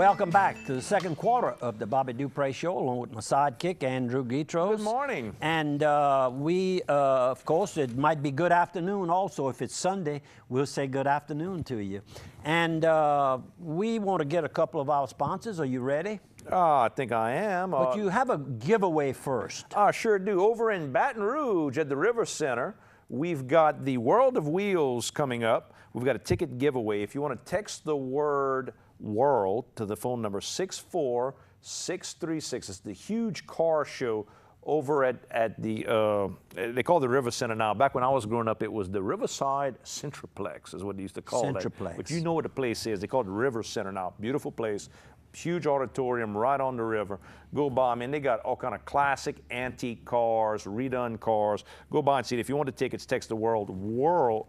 Welcome back to the second quarter of the Bobby Dupre Show, along with my sidekick, Andrew Guitros. Good morning. And of course, it might be good afternoon also. If it's Sunday, we'll say good afternoon to you. And we want to get a couple of our sponsors. Are you ready? I think I am. But you have a giveaway first. I sure do. Over in Baton Rouge at the River Center, we've got the World of Wheels coming up. We've got a ticket giveaway. If you want to text the word WORLD to the phone number 64636. It's the huge car show over at the, they call it the River Center now. Back when I was growing up, it was the Riverside Centraplex is what they used to call it. But you know what the place is. They call it the River Center now. Beautiful place. Huge auditorium right on the river. Go by. I mean, they got all kind of classic antique cars, redone cars. Go by and see it. If you want the tickets, text the word WORLD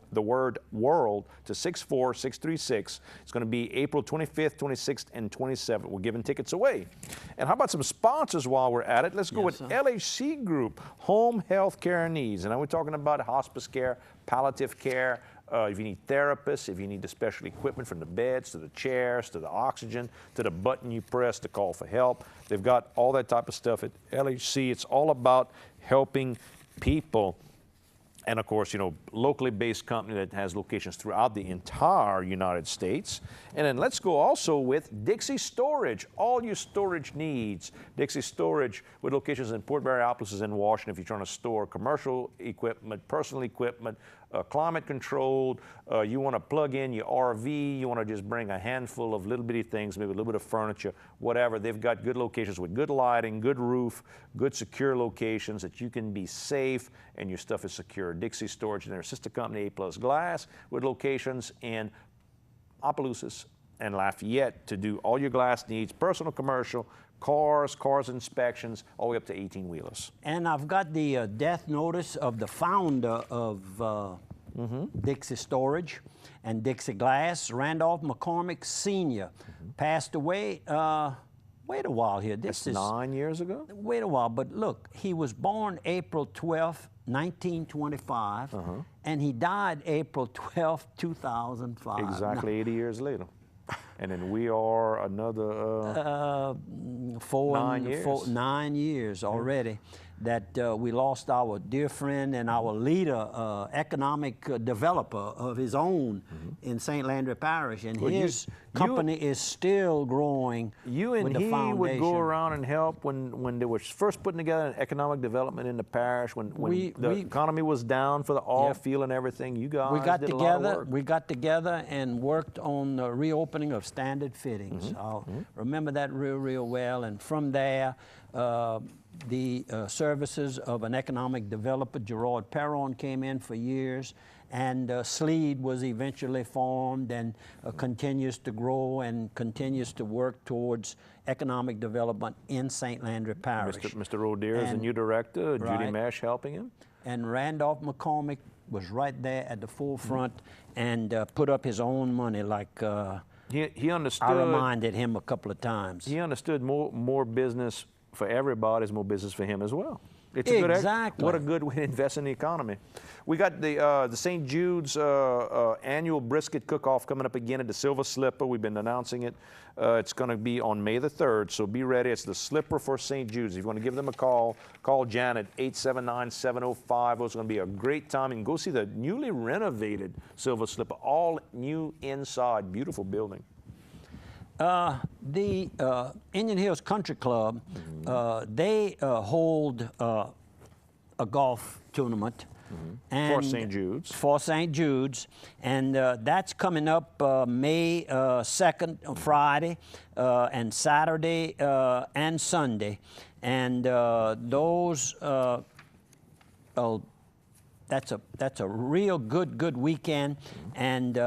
to 64636. It's going to be April 25th, 26th, and 27th. We're giving tickets away. And how about some sponsors while we're at it? Let's go with LHC Group, Home Health Care Needs. And we're talking about hospice care, palliative care. If you need therapists, if you need the special equipment from the beds to the chairs to the oxygen to the button you press to call for help, they've got all that type of stuff at LHC. It's all about helping people. And of course, you know, locally based company that has locations throughout the entire United States. And then let's go also with Dixie Storage, all your storage needs. Dixie Storage with locations in Port Barry-Alpes and Washington if you're trying to store commercial equipment, personal equipment, climate controlled, you want to plug in your RV, you want to just bring a handful of little bitty things, maybe a little bit of furniture, whatever. They've got good locations with good lighting, good roof, good secure locations that you can be safe and your stuff is secure. Dixie Storage and their sister company, A+ Glass, with locations in Opelousas and Lafayette to do all your glass needs, personal, commercial, cars inspections, all the way up to 18-wheelers. And I've got the death notice of the founder of Dixie Storage and Dixie Glass, Randolph McCormick Sr. Passed away, wait a while here. This is 9 years ago? Wait a while, but look, he was born April 12th, 1925, and he died April 12th, 2005. Exactly 80 years later. And then we are another 9 years already that we lost our dear friend and our leader, economic developer of his own in St. Landry Parish. And his company is still growing. You and with the he foundation. would go around and help when they were first putting together an economic development in the parish, when the economy was down for the oil field and everything. You guys did a lot of work. We got together and worked on the reopening of Standard Fittings. I'll remember that real well. And from there, the services of an economic developer, Gerard Perron, came in for years, and SLEED was eventually formed and continues to grow and continues to work towards economic development in St. Landry Parish. Mr. Roder is the new director, Judy Mesh helping him. And Randolph McCormick was right there at the forefront and put up his own money like he understood. I reminded him a couple of times. He understood more business for everybody is more business for him as well. It's exactly. What a good way to invest in the economy. We got the St. Jude's annual brisket cook-off coming up again at the Silver Slipper. We've been announcing it. It's going to be on May the 3rd, so be ready. It's the Slipper for St. Jude's. If you want to give them a call, call Janet, 879-705. It's going to be a great time. And go see the newly renovated Silver Slipper, all new inside. Beautiful building. The Indian Hills Country Club, they hold a golf tournament. And for St. Jude's. For St. Jude's. And that's coming up May 2nd, Friday, and Saturday and Sunday. And those, that's a real good weekend. And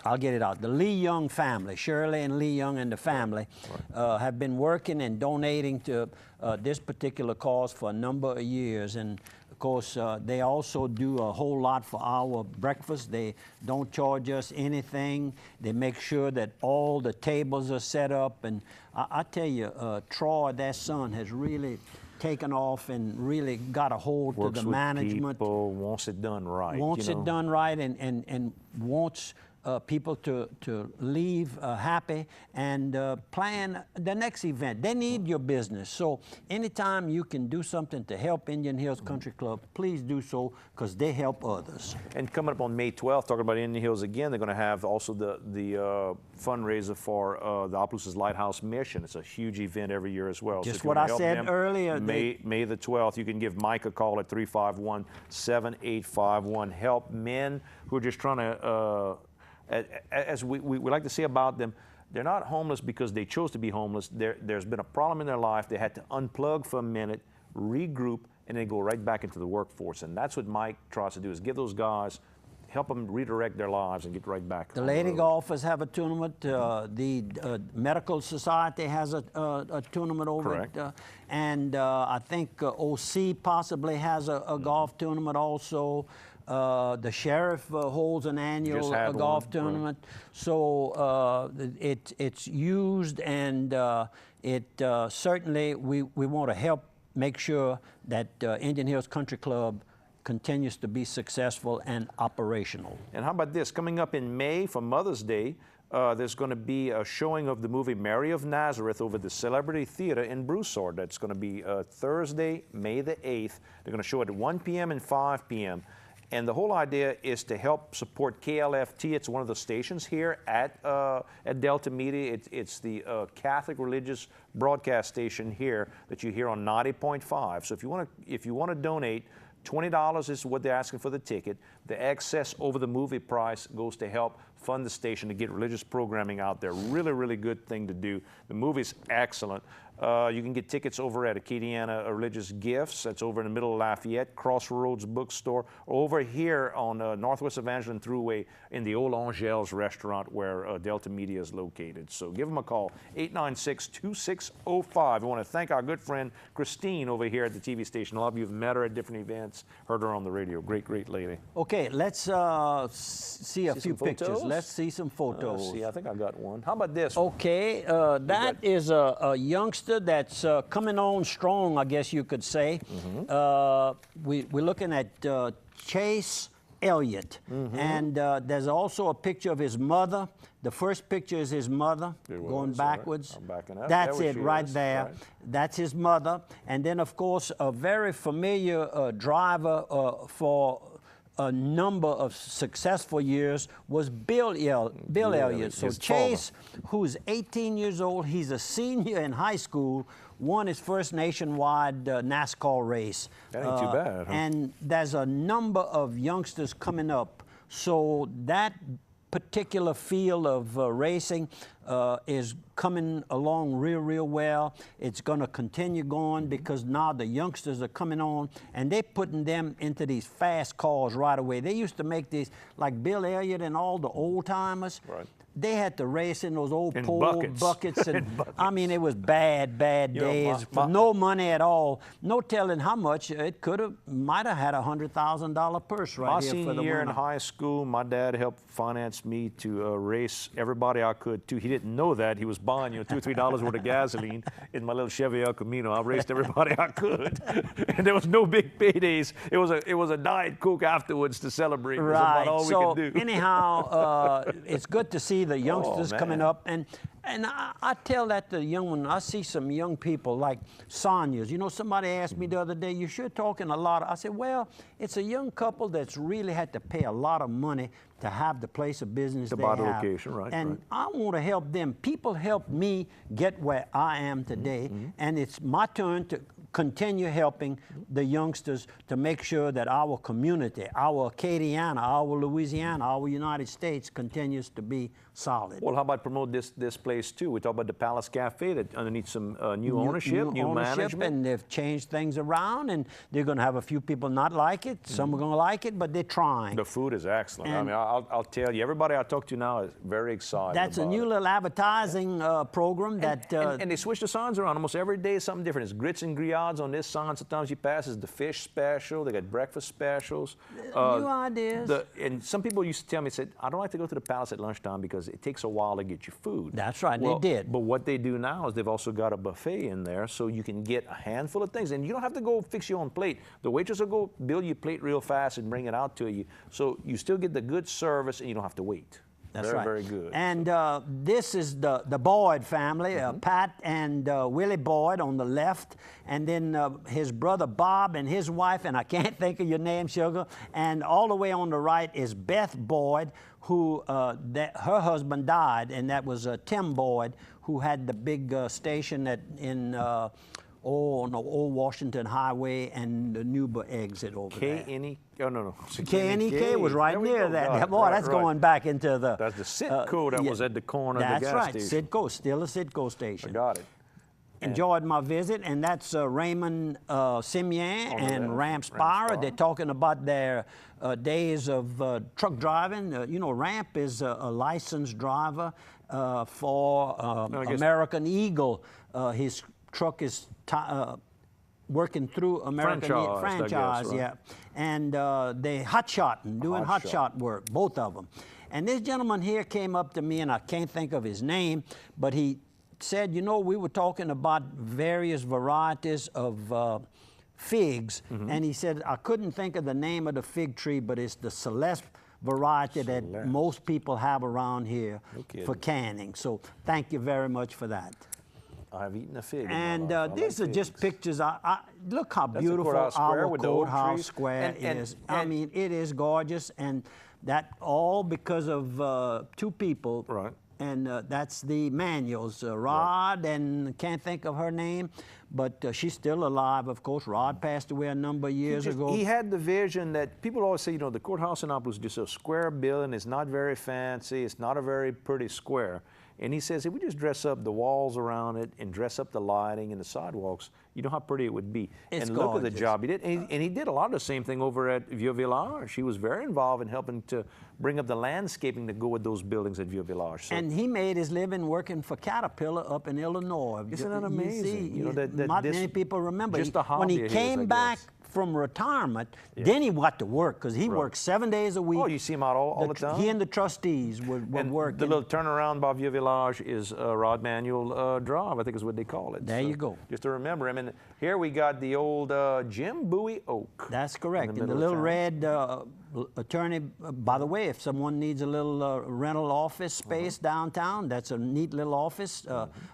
I'll get it out. The Lee Young family, Shirley and Lee Young and the family, have been working and donating to this particular cause for a number of years. And of course, they also do a whole lot for our breakfast. They don't charge us anything. They make sure that all the tables are set up. And I tell you, Troy, their son, has really taken off and really got a hold to the management. People, wants it done right. Wants it done right and wants people to leave happy and plan the next event. They need your business. So anytime you can do something to help Indian Hills Country Club, please do so, because they help others. And coming up on May 12th, talking about Indian Hills again, they're going to have also the fundraiser for the Opelousas Lighthouse Mission. It's a huge event every year as well. Just so what I said earlier. May the 12th, you can give Mike a call at 351-7851. Help men who are just trying to, as we like to say about them, they're not homeless because they chose to be homeless. There's been a problem in their life. They had to unplug for a minute, regroup, and then go right back into the workforce. And that's what Mike tries to do, is give those guys, help them redirect their lives and get right back. The lady golfers have a tournament. The Medical Society has a tournament over Correct. it. And I think OC possibly has a golf tournament also. The sheriff holds an annual golf tournament. Right. So it's used, and certainly we want to help make sure that Indian Hills Country Club continues to be successful and operational. And how about this? Coming up in May for Mother's Day, there's going to be a showing of the movie Mary of Nazareth over the Celebrity Theater in Broussard. That's going to be Thursday, May the 8th. They're going to show it at 1 p.m. and 5 p.m. And the whole idea is to help support KLFT. It's one of the stations here at Delta Media. It's the Catholic religious broadcast station here that you hear on 90.5. So if you want to donate, $20 is what they're asking for the ticket. The excess over the movie price goes to help fund the station to get religious programming out there. Really, really good thing to do. The movie's excellent. You can get tickets over at Acadiana Religious Gifts. That's over in the middle of Lafayette, Crossroads Bookstore, or over here on Northwest Evangeline Thruway in the Old Angels restaurant where Delta Media is located. So give them a call, 896-2605. I want to thank our good friend Christine over here at the TV station. A lot of you have met her at different events, heard her on the radio. Great, great lady. Okay, let's see a few pictures. Let's see some photos. See, I think I got one. How about this? Okay, that is a youngster that's coming on strong, I guess you could say. We're looking at Chase Elliott, and there's also a picture of his mother. The first picture is his mother going backwards. I'm backing up. That's it right there. Right. That's his mother. And then, of course, a very familiar driver for a number of successful years was Bill Elliott. So Chase, who's 18 years old, he's a senior in high school, won his first nationwide NASCAR race. That ain't too bad, huh? And there's a number of youngsters coming up. So that particular field of racing is coming along real well. It's going to continue going because now the youngsters are coming on and they're putting them into these fast cars right away. They used to make these, like Bill Elliott and all the old timers. Right. They had to race in those old pole buckets. And I mean, it was bad days for no money at all. No telling how much it might have had $100,000 purse right here for the winner. My senior year in high school, my dad helped finance me to race everybody I could too. He didn't know that. He was buying, $2 or $3 worth of gasoline in my little Chevy El Camino. I raced everybody I could, and there was no big paydays. It was a Diet Coke afterwards to celebrate. Right. That's about all we could do. Anyhow, it's good to see the youngsters coming up, and I tell that to the young one. I see some young people like Sonia's. Somebody asked me the other day, "You're sure talking a lot." I said, "Well, it's a young couple that's really had to pay a lot of money to have the place of business to they buy the have. location, right? And I want to help them. People helped me get where I am today, and it's my turn to continue helping the youngsters to make sure that our community, our Acadiana, our Louisiana, our United States continues to be solid. Well, how about promote this place too? We talk about the Palace Cafe that underneath some new ownership, new management. And they've changed things around, and they're going to have a few people not like it. Some are going to like it, but they're trying. The food is excellent. And I mean, I'll tell you, everybody I talk to now is very excited. That's a new little advertising program that. And they switch the signs around almost every day. Something different. It's grits and griots on this sign. Sometimes you pass is the fish special. They got breakfast specials. New ideas. And some people used to tell me, said, I don't like to go to the Palace at lunchtime because it takes a while to get your food. That's right, well, they did. But what they do now is they've also got a buffet in there, so you can get a handful of things. And you don't have to go fix your own plate. The waitress will go build your plate real fast and bring it out to you. So you still get the good service and you don't have to wait. That's very, right. very good. And this is the Boyd family, Pat and Willie Boyd on the left, and then his brother Bob and his wife, and I can't think of your name, Sugar, and all the way on the right is Beth Boyd, who her husband died, and that was Tim Boyd, who had the big station in on the old Washington Highway and the Nuba exit over there. KNEK? Oh, no. KNEK was right near that. Boy, that's going back into the... That's the Citco that was at the corner of the gas station. That's right, Citco, still a Citco station. I got it. Enjoyed my visit, and that's Raymond Simeon and Ramp Spira. They're talking about their days of truck driving. You know, Ramp is a licensed driver for American Eagle. His truck is working through American franchise, right. yeah. And they hot-shotting, doing hot-shot work, both of them. And this gentleman here came up to me, and I can't think of his name, but he said, you know, we were talking about various varieties of figs, and he said, I couldn't think of the name of the fig tree, but it's the Celeste variety that most people have around here for canning. So thank you very much for that. I've eaten a fig. And these are just pictures. Look how beautiful our courthouse square is. I mean, it is gorgeous, and that all because of two people. Right. And that's the Manuels, Rod, and can't think of her name, but she's still alive, of course. Rod passed away a number of years ago. He had the vision that people always say, you know, the courthouse in Annapolis is just a square building. It's not very fancy. It's not a very pretty square. And he says, if we just dress up the walls around it and dress up the lighting and the sidewalks, you know how pretty it would be. It's and look gorgeous. at the job he did. And he did a lot of the same thing over at Vieux Village. He was very involved in helping to bring up the landscaping to go with those buildings at Vieux Village. So, and he made his living working for Caterpillar up in Illinois. Isn't that amazing? You see, not many people remember. Just a hobby when he of his, came back from retirement, then he went to work, because he worked 7 days a week. Oh, you see him out all the time? He and the trustees would work. The little turnaround by Vieux Village is Rod Manuel Drive, I think is what they call it. There you go. Just to remember him. And here we got the old Jim Bowie Oak. That's correct. And the little red attorney, by the way, if someone needs a little rental office space downtown, that's a neat little office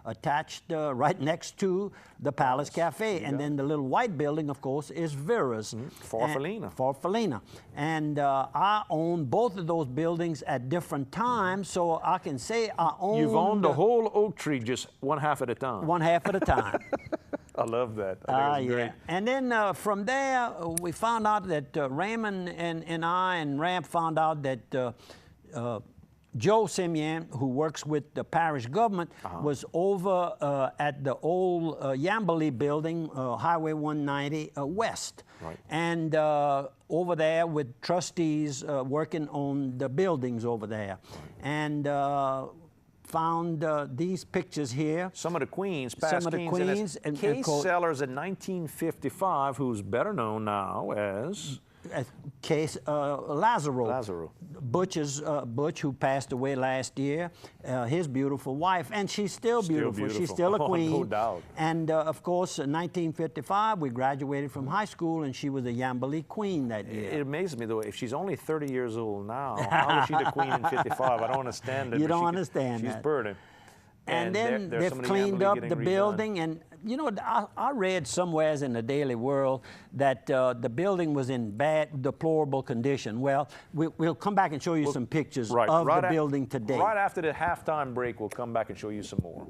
attached right next to the Palace Cafe. And then the little white building, of course, is Vera's. Farfallina. And I own both of those buildings at different times, so I can say I own... You've owned the whole oak tree just one half at a time. One half at a time. I love that. I think it's great. And then from there, we found out that Raymond and I and Ramp found out that Joe Simeon, who works with the parish government, was over at the old Yambali building, Highway 190 West. Right. And over there with trustees working on the buildings over there. And found these pictures here. Some of the queens, past queens. And Case Sellers in 1955, who's better known now as... Case Lazaro. Lazaro. Butch, who passed away last year, his beautiful wife, and she's still beautiful. She's still a queen. No doubt. And of course, in 1955, we graduated from high school, and she was a Yambali queen that year. It amazes me, though, if she's only 30 years old now, how is she the queen in 55? I don't understand it. You don't understand that. She's burning. And then they've cleaned up the building, and you know, I read somewheres in the Daily World that the building was in bad, deplorable condition. Well, we'll come back and show you some pictures of the building today. Right after the halftime break, we'll come back and show you some more.